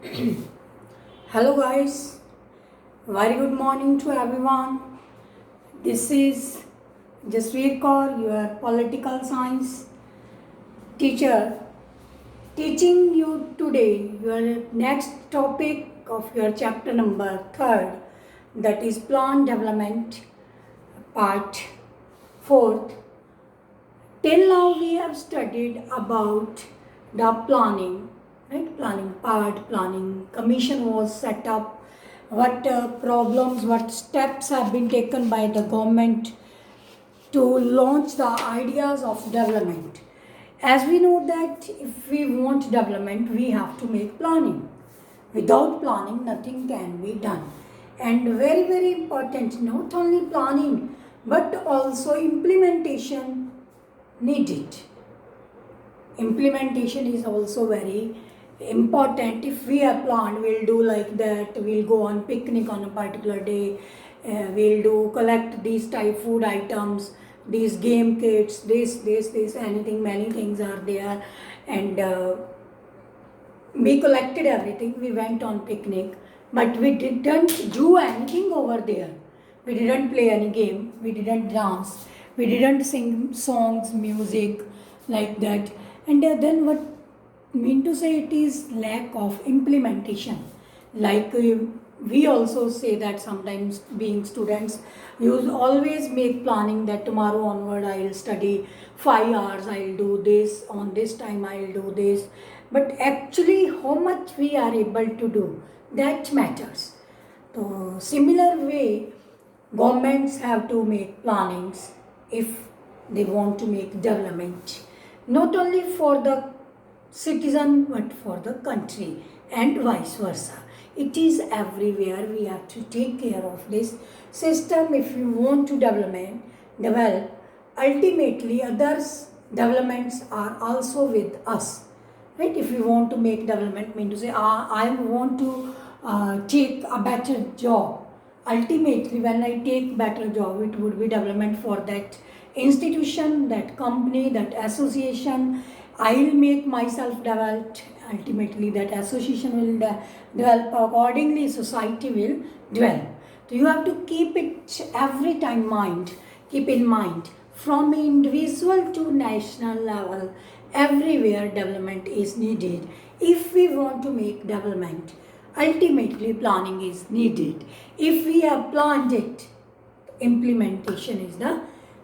Hello guys, very good morning to everyone. This is Jasveer Kaur, your political science teacher, teaching you today your next topic of your chapter number 3rd, that is plant development part 4th. Till now we have studied about the planning, right? Planning part, planning commission was set up, what problems, what steps have been taken by the government to launch the ideas of development. As we know that if we want development, we have to make planning. Without planning, nothing can be done. And very, very important, not only planning, but also implementation needed. Implementation is also very important. If we have planned, we'll do like that, we'll go on picnic on a particular day, we'll do collect these type food items, these game kits, this, anything, many things are there, and we collected everything, we went on picnic, but we didn't do anything over there. We didn't play any game, we didn't dance, we didn't sing songs, music like that. And then what mean to say, it is lack of implementation. Like we also say that sometimes being students, you always make planning that tomorrow onward I will study 5 hours, I will do this, on this time I will do this. But actually how much we are able to do, that matters. So similar way, governments have to make plannings if they want to make development, not only for the citizen but for the country and vice versa. It is everywhere. We have to take care of this system if we want to develop. Ultimately, others developments are also with us, right? If we want to make development, mean to say, I want to take a better job. Ultimately, when I take better job, it would be development for that institution, that company, that association. I'll make myself developed. Ultimately, that association will develop. Accordingly, society will develop. So you have to keep it every time keep in mind, from individual to national level, everywhere development is needed. If we want to make development, ultimately planning is needed. If we have planned it, implementation is the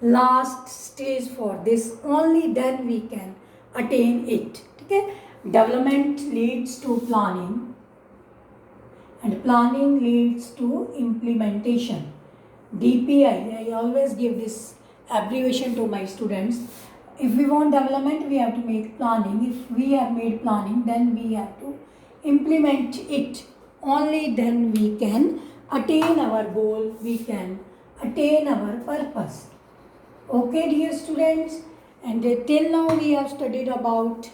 last stage for this. Only then we can attain it. Okay? Development leads to planning, and planning leads to implementation. DPI, I always give this abbreviation to my students. If we want development, we have to make planning. If we have made planning, then we have to implement it. Only then we can attain our goal, we can attain our purpose. Okay, dear students, and till now we have studied about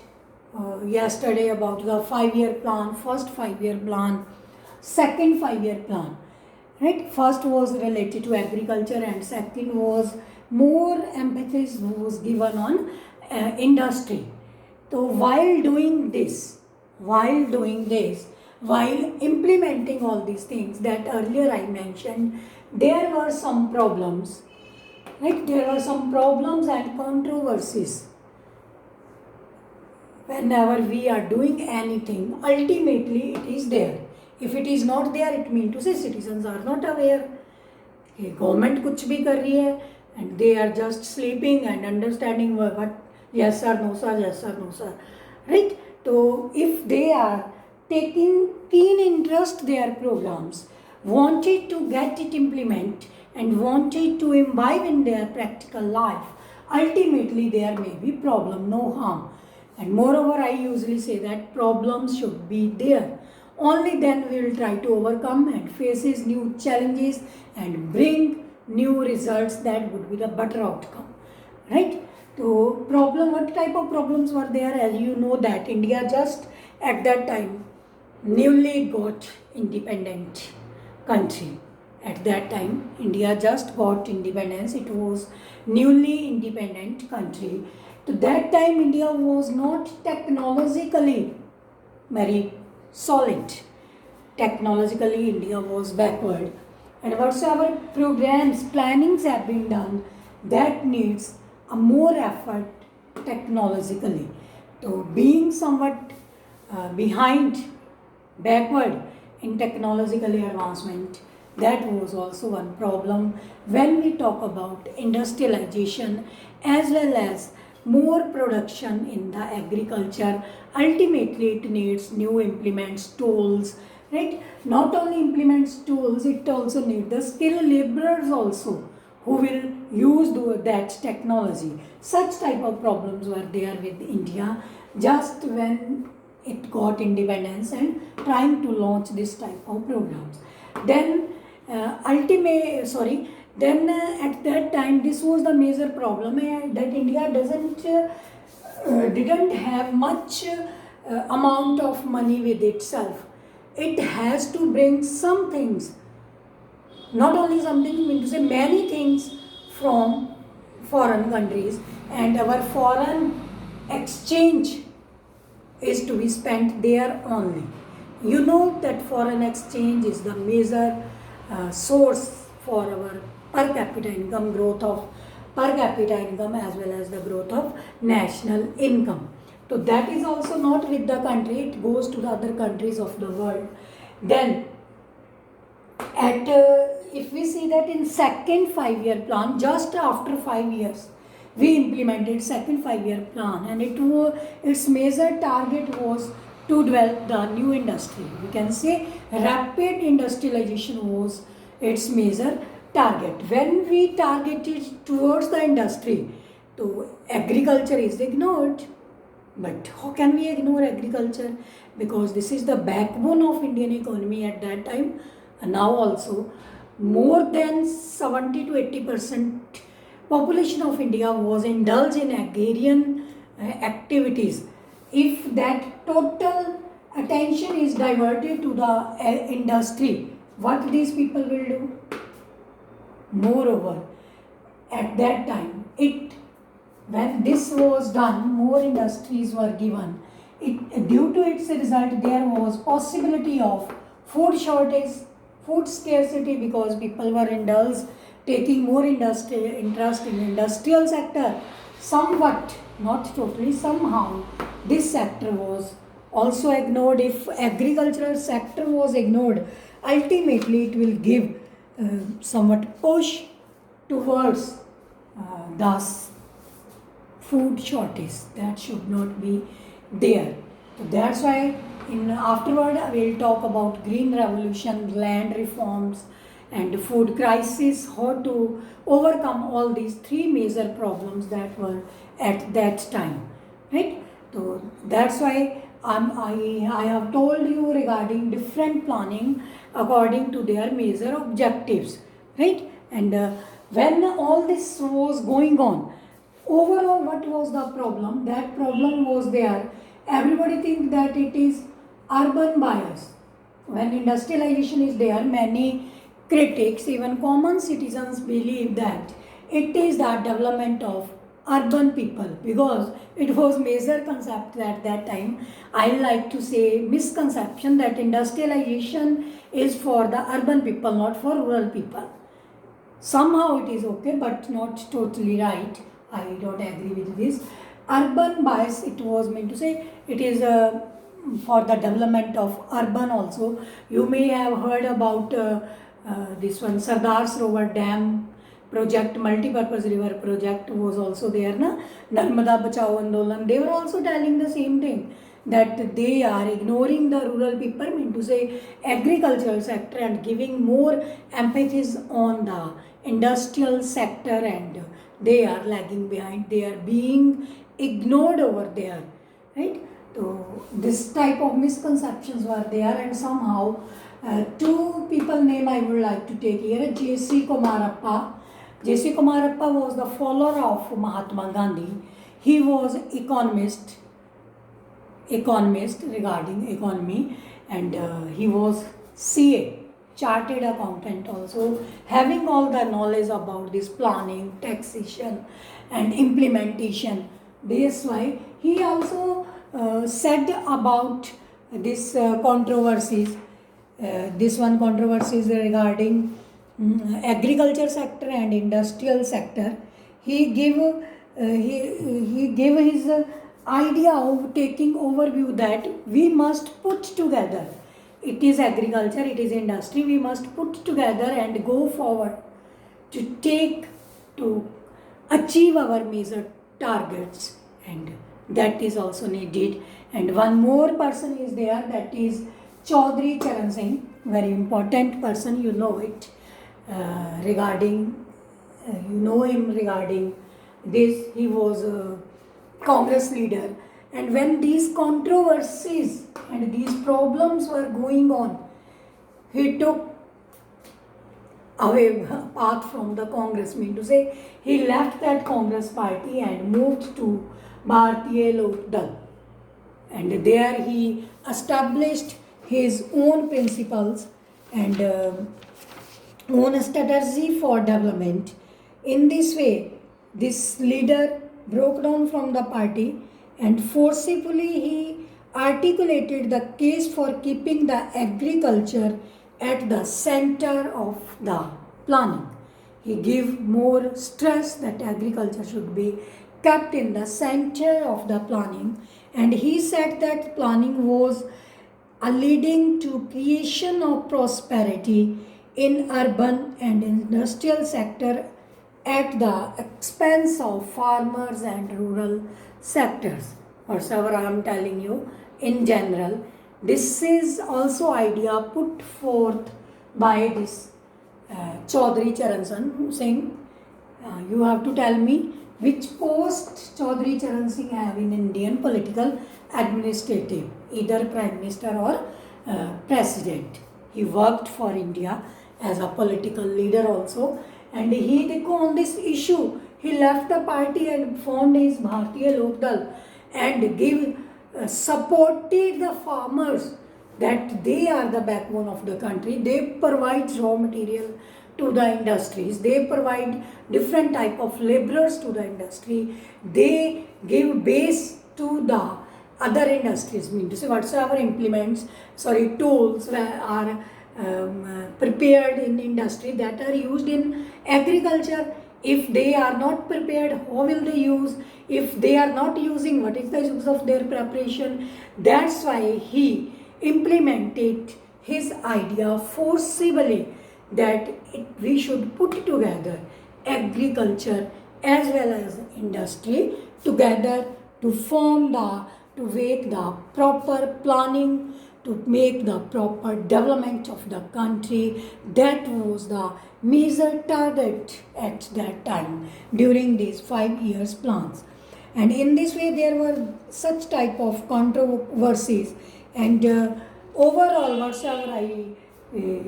yesterday about the 5-year plan, first 5-year plan, second 5-year plan. Right? First was related to agriculture, and second was more emphasis was given on industry. So while doing this, while implementing all these things that earlier I mentioned, there were some problems. Right? There are some problems and controversies. Whenever we are doing anything, ultimately it is there. If it is not there, it means to say citizens are not aware. Government kuch bhi kar rahi hai, and they are just sleeping and understanding what yes sir, no sir, yes sir, no sir. Right? So if they are taking keen interest their programs, wanted to get it implement and wanted to imbibe in their practical life, ultimately there may be problem, no harm. And moreover, I usually say that problems should be there. Only then we will try to overcome and faces new challenges and bring new results that would be the better outcome. Right? So what type of problems were there? As you know that India just at that time newly got independent country. At that time, India just got independence. It was newly independent country. To that time, India was not technologically very solid. Technologically, India was backward, and whatsoever programs, plannings have been done, that needs a more effort technologically. So, being somewhat behind, backward in technological advancement, that was also one problem when we talk about industrialization as well as more production in the agriculture. Ultimately, it needs new implements, tools, right? Not only implements, tools, it also needs the skilled laborers also who will use that technology. Such type of problems were there with India just when it got independence and trying to launch this type of programs. Then at that time this was the major problem, that India didn't have much amount of money with itself. It has to bring some things, not only something, I mean to say many things from foreign countries, and our foreign exchange is to be spent there only. You know that foreign exchange is the major source for our per capita income, growth of per capita income as well as the growth of national income. So that is also not with the country, it goes to the other countries of the world. Then if we see that in second 5-year plan, just after 5 years, we implemented second 5-year plan, and its major target was to develop the new industry. We can say rapid industrialization was its major target. When we targeted towards the industry, so agriculture is ignored. But how can we ignore agriculture? Because this is the backbone of Indian economy at that time, and now also. More than 70 to 80% population of India was indulged in agrarian activities. If that total attention is diverted to the industry, what these people will do? Moreover, at that time, when this was done, more industries were given. Due to its result, there was possibility of food shortage, food scarcity, because people were indulged, taking more interest in industrial sector. Somewhat, not totally, somehow, this sector was also ignored. If agricultural sector was ignored, ultimately it will give somewhat push towards the food shortage. That should not be there. So that's why afterward we'll talk about green revolution, land reforms, and food crisis, how to overcome all these three major problems that were at that time, right? So that's why I have told you regarding different planning according to their major objectives, right? And when all this was going on, overall what was the problem? That problem was there. Everybody thinks that it is urban bias. When industrialization is there, many critics, even common citizens, believe that it is the development of urban people, because it was major concept at that time. I like to say misconception that industrialization is for the urban people, not for rural people. Somehow it is okay, but not totally right. I don't agree with this. Urban bias, it was meant to say, it is for the development of urban also. You may have heard about this one, Sardar Sarovar Dam project, multi-purpose river project was also there, na? Narmada Bachao Andolan, they were also telling the same thing, that they are ignoring the rural people, mean to say agricultural sector, and giving more emphasis on the industrial sector, and they are lagging behind, they are being ignored over there, right? So this type of misconceptions were there, and somehow two people name I would like to take here. J.C. Kumarappa. J.C. Kumarappa was the follower of Mahatma Gandhi. He was economist regarding economy, and he was CA, chartered accountant also, having all the knowledge about this planning, taxation and implementation. That's why he also said about this controversies. This one controversy is regarding agriculture sector and industrial sector. He gave his idea of taking overview that we must put together. It is agriculture, it is industry. We must put together and go forward to achieve our major targets, and that is also needed. And one more person is there, that is Chaudhry Charan Singh, very important person, you know it, regarding you know him regarding this. He was a Congress leader, and when these controversies and these problems were going on, he took away path from the Congress, mean to say he left that Congress party and moved to Bharatiya Lok Dal, and there he established his own principles and own strategy for development. In this way, this leader broke down from the party and forcibly he articulated the case for keeping the agriculture at the center of the planning. He gave more stress that agriculture should be kept in the center of the planning, and he said that planning was leading to creation of prosperity in urban and industrial sector at the expense of farmers and rural sectors. Whatever I am telling you in general, this is also idea put forth by this Chaudhry Charan Singh. You have to tell me which post Chaudhry Charan Singh have in Indian political administrative, either Prime Minister or President. He worked for India as a political leader also, and he on this issue, he left the party and formed his Bharatiya Lok Dal and supported the farmers that they are the backbone of the country. They provide raw material to the industries. They provide different type of laborers to the industry. They give base to the other industries. Mean to say whatsoever tools are prepared in industry that are used in agriculture. If they are not prepared, how will they use? If they are not using, what is the use of their preparation? That's why he implemented his idea forcibly that we should put together agriculture as well as industry together to make the proper planning, to make the proper development of the country. That was the major target at that time during these 5 years plans. And in this way there were such type of controversies, and overall whatsoever I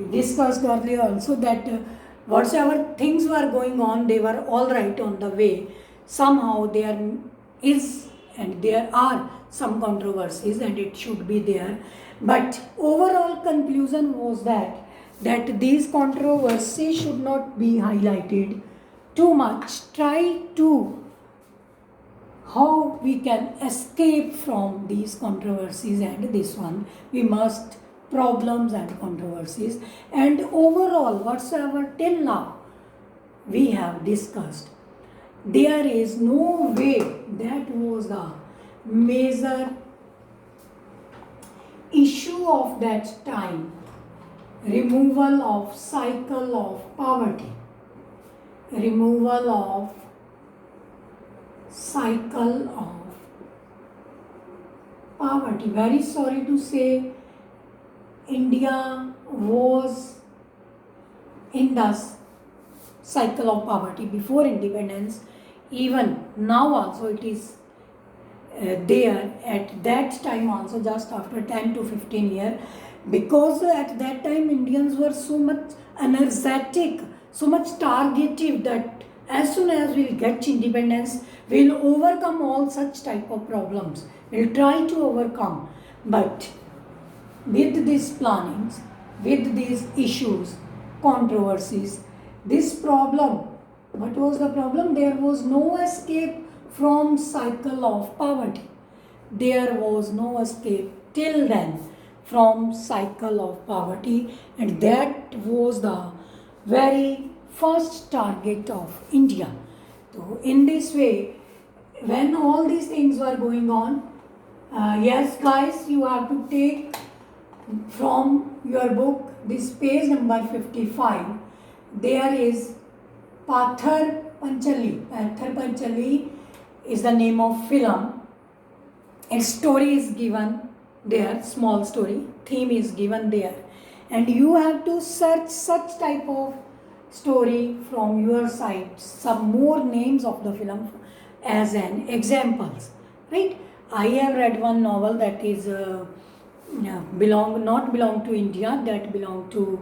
discussed earlier also, that whatsoever things were going on, they were all right on the way. Somehow there is and there are some controversies and it should be there, but overall conclusion was that these controversies should not be highlighted too much. Try to how we can escape from these controversies, and this one we must problems and controversies, and overall whatsoever till now we have discussed, there is no way. That was the major issue of that time: removal of cycle of poverty, removal of cycle of poverty. Very sorry to say, India was in the cycle of poverty before independence. Even now also it is there at that time also, just after 10 to 15 years, because at that time Indians were so much energetic, so much targeted, that as soon as we'll get independence, we'll overcome all such type of problems. We'll try to overcome. But with these plannings, with these issues, controversies, this problem, what was the problem? There was no escape from cycle of poverty. There was no escape till then. from cycle of poverty, and that was the very first target of India. So in this way, when all these things were going on, yes guys, you have to take from your book this page number 55. There is Pathar Panchali. Pathar Panchali is the name of film. A story is given there, small story, theme is given there, and you have to search such type of story from your side, some more names of the film as an examples, right? I have read one novel that is not belong to India, that belong to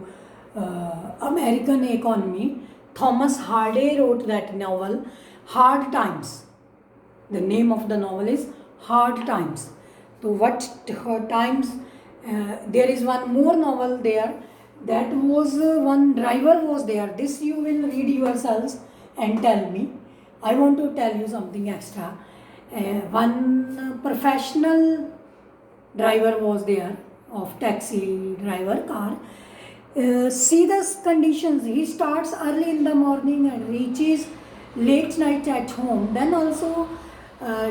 American economy. Thomas Hardy wrote that novel, Hard Times. The name of the novel is Hard Times. So what times, there is one more novel there, that was one driver was there. This you will read yourselves and tell me. I want to tell you something extra. One professional driver was there, of taxi driver car. See the conditions, he starts early in the morning and reaches late night at home. Then also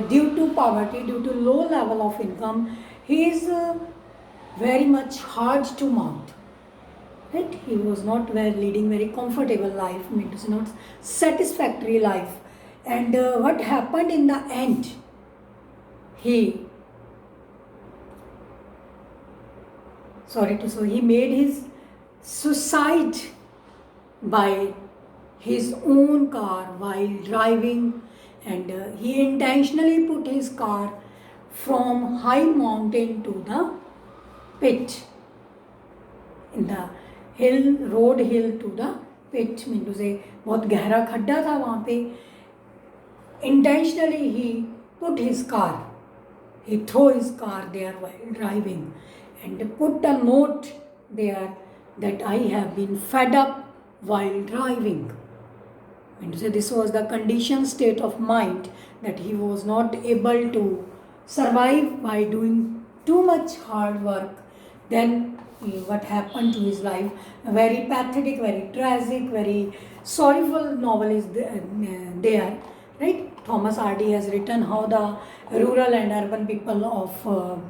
due to poverty, due to low level of income, he is very much hard to mount, right? He was not leading very comfortable life, means not satisfactory life. And what happened in the end, he he made his suicide by his own car while driving, and he intentionally put his car from high mountain to the pit, in the road hill to the pit, mean to say बहुत गहरा खड्डा था वहाँ पे. Intentionally he put his car, he threw his car there while driving, and put a note there that I have been fed up while driving. And so this was the conditioned state of mind, that he was not able to survive by doing too much hard work. Then what happened to his life? A very pathetic, very tragic, very sorrowful novel is there, right? Thomas Hardy has written how the rural and urban people of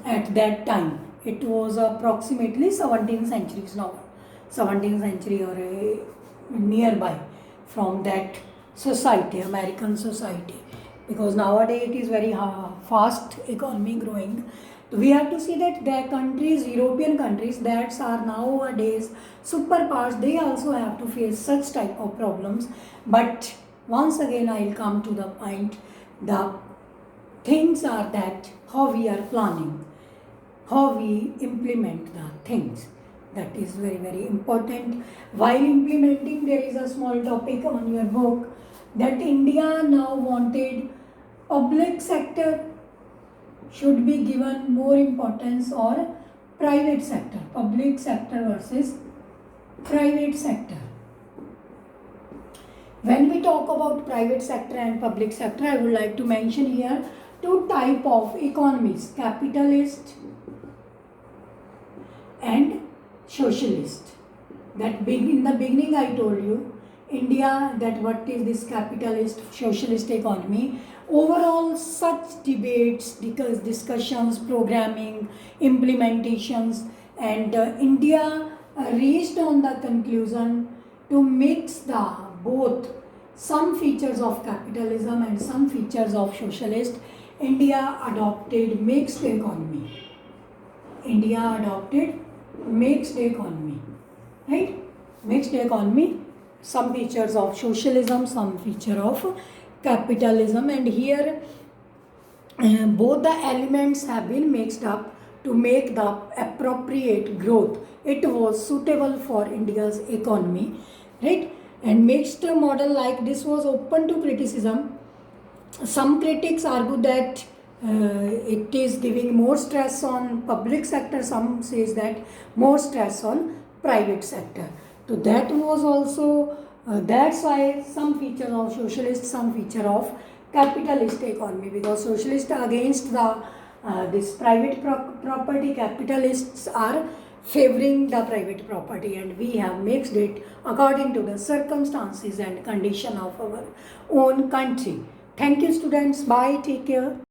at that time, it was approximately 17th century's novel, 17th century or nearby, from that society, American society, because nowadays it is very fast economy growing. We have to see that their countries, European countries that are nowadays superpowers, they also have to face such type of problems. But once again I will come to the point, the things are that how we are planning, how we implement the things. That is very, very important. While implementing, there is a small topic on your book that India now wanted public sector should be given more importance or private sector, public sector versus private sector. When we talk about private sector and public sector, I would like to mention here two type of economies, capitalist and socialist. That in the beginning I told you, India, that what is this capitalist socialist economy. Overall such debates, discussions, programming, implementations, and India reached on the conclusion to mix the both some features of capitalism and some features of socialist. India adopted mixed economy. India adopted mixed economy, right? Mixed economy, some features of socialism, some feature of capitalism, and here both the elements have been mixed up to make the appropriate growth. It was suitable for India's economy, right? And mixed model like this was open to criticism. Some critics argue that it is giving more stress on public sector, some says that more stress on private sector. So that was also, that's why some feature of socialist, some feature of capitalist economy, because socialist against the this private property capitalists are favoring the private property, and we have mixed it according to the circumstances and condition of our own country. Thank you students. Bye. Take care.